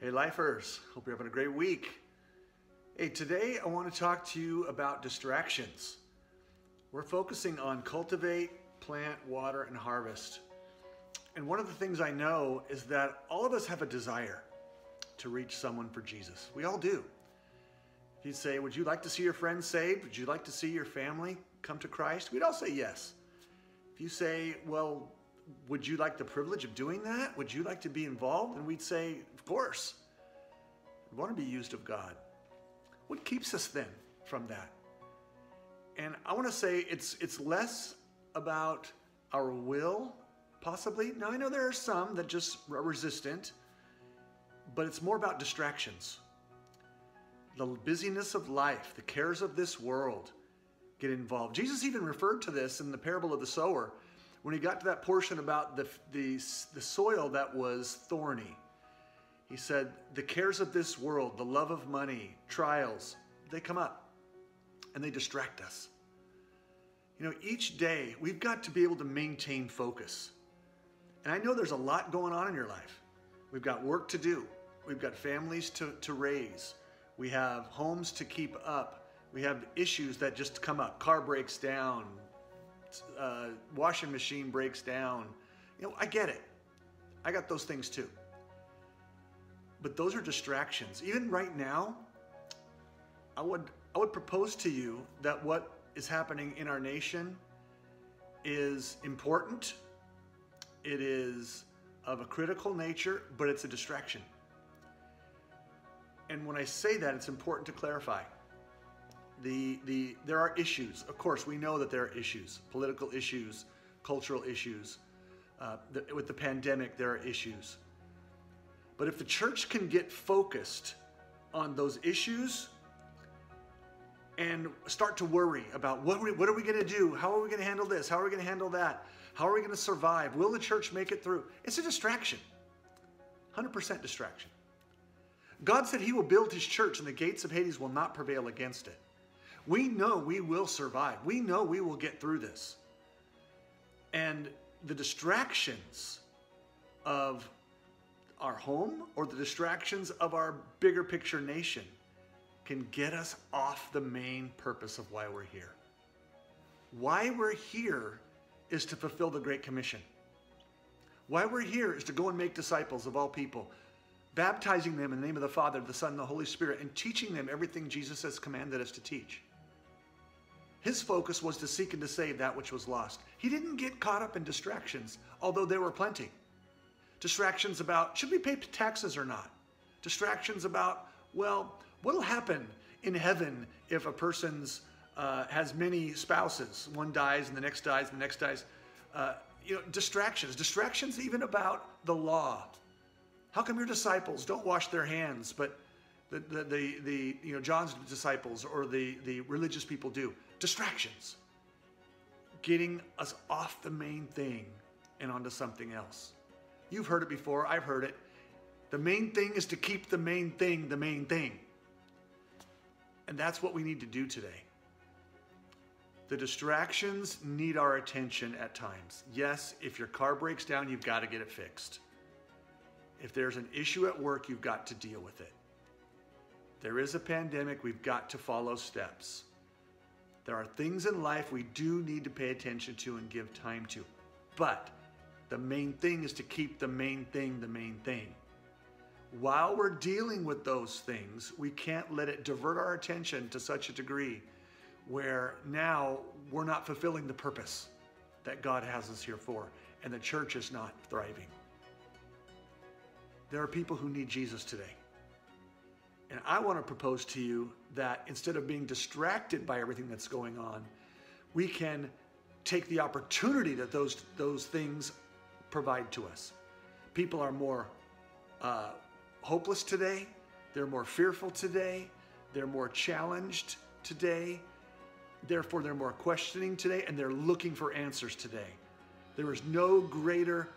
Hey Lifers, hope you're having a great week. Hey, today I want to talk to you about distractions. We're focusing on cultivate, plant, water, and harvest. And one of the things I know is that all of us have a desire to reach someone for Jesus. We all do. If you say, would you like to see your friends saved? Would you like to see your family come to Christ? We'd all say yes. If you say, well, would you like the privilege of doing that? Would you like to be involved? And we'd say, of course. We want to be used of God. What keeps us then from that? And I want to say it's less about our will, possibly. Now, I know there are some that just are resistant, but it's more about distractions. The busyness of life, the cares of this world get involved. Jesus even referred to this in the parable of the sower when he got to that portion about the soil that was thorny. He said, the cares of this world, the love of money, trials, they come up and they distract us. You know, each day we've got to be able to maintain focus. And I know there's a lot going on in your life. We've got work to do. We've got families to raise. We have homes to keep up. We have issues that just come up. Car breaks down. Washing machine breaks down. You know, I get it. I got those things too. But those are distractions. Even right now, I would propose to you that what is happening in our nation is important. It is of a critical nature, but it's a distraction. And when I say that, it's important to clarify. There are issues. Of course, we know that there are issues, political issues, cultural issues. With the pandemic, there are issues. But if the church can get focused on those issues and start to worry about what are we going to do? How are we going to handle this? How are we going to handle that? How are we going to survive? Will the church make it through? It's a distraction. 100% distraction. God said he will build his church and the gates of Hades will not prevail against it. We know we will survive. We know we will get through this. And the distractions of our home or the distractions of our bigger picture nation can get us off the main purpose of why we're here. Why we're here is to fulfill the Great Commission. Why we're here is to go and make disciples of all people, baptizing them in the name of the Father, the Son, and the Holy Spirit, and teaching them everything Jesus has commanded us to teach. His focus was to seek and to save that which was lost. He didn't get caught up in distractions, although there were plenty. Distractions about, should we pay taxes or not? Distractions about, well, what'll happen in heaven if a person's has many spouses? One dies and the next dies and the next dies. Distractions. Distractions even about the law. How come your disciples don't wash their hands, but John's disciples or the religious people do? Distractions. Getting us off the main thing and onto something else. You've heard it before. I've heard it. The main thing is to keep the main thing the main thing. And that's what we need to do today. The distractions need our attention at times. Yes, if your car breaks down, you've got to get it fixed. If there's an issue at work, you've got to deal with it. There is a pandemic, we've got to follow steps. There are things in life we do need to pay attention to and give time to. But the main thing is to keep the main thing the main thing. While we're dealing with those things, we can't let it divert our attention to such a degree where now we're not fulfilling the purpose that God has us here for, and the church is not thriving. There are people who need Jesus today. And I want to propose to you that instead of being distracted by everything that's going on, we can take the opportunity that those things provide to us. People are more hopeless today. They're more fearful today. They're more challenged today. Therefore, they're more questioning today, and they're looking for answers today. There is no greater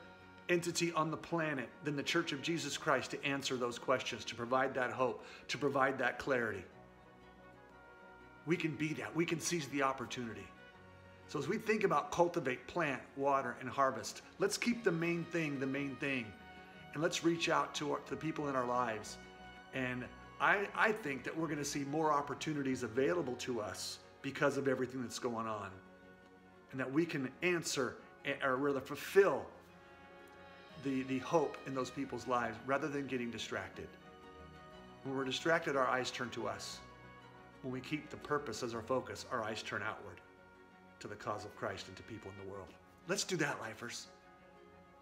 entity on the planet than the Church of Jesus Christ to answer those questions, to provide that hope, to provide that clarity. We can be that. We can seize the opportunity. So as we think about cultivate, plant, water, and harvest, let's keep the main thing the main thing. and let's reach out to the people in our lives. And I think that we're going to see more opportunities available to us because of everything that's going on, and that we can answer or rather fulfill the hope in those people's lives rather than getting distracted. When we're distracted, our eyes turn to us. When we keep the purpose as our focus, our eyes turn outward to the cause of Christ and to people in the world. Let's do that, lifers.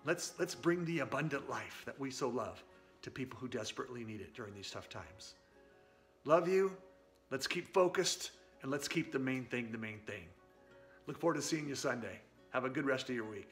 Let's bring the abundant life that we so love to people who desperately need it during these tough times. Love you. Let's keep focused, and let's keep the main thing the main thing. Look forward to seeing you Sunday. Have a good rest of your week.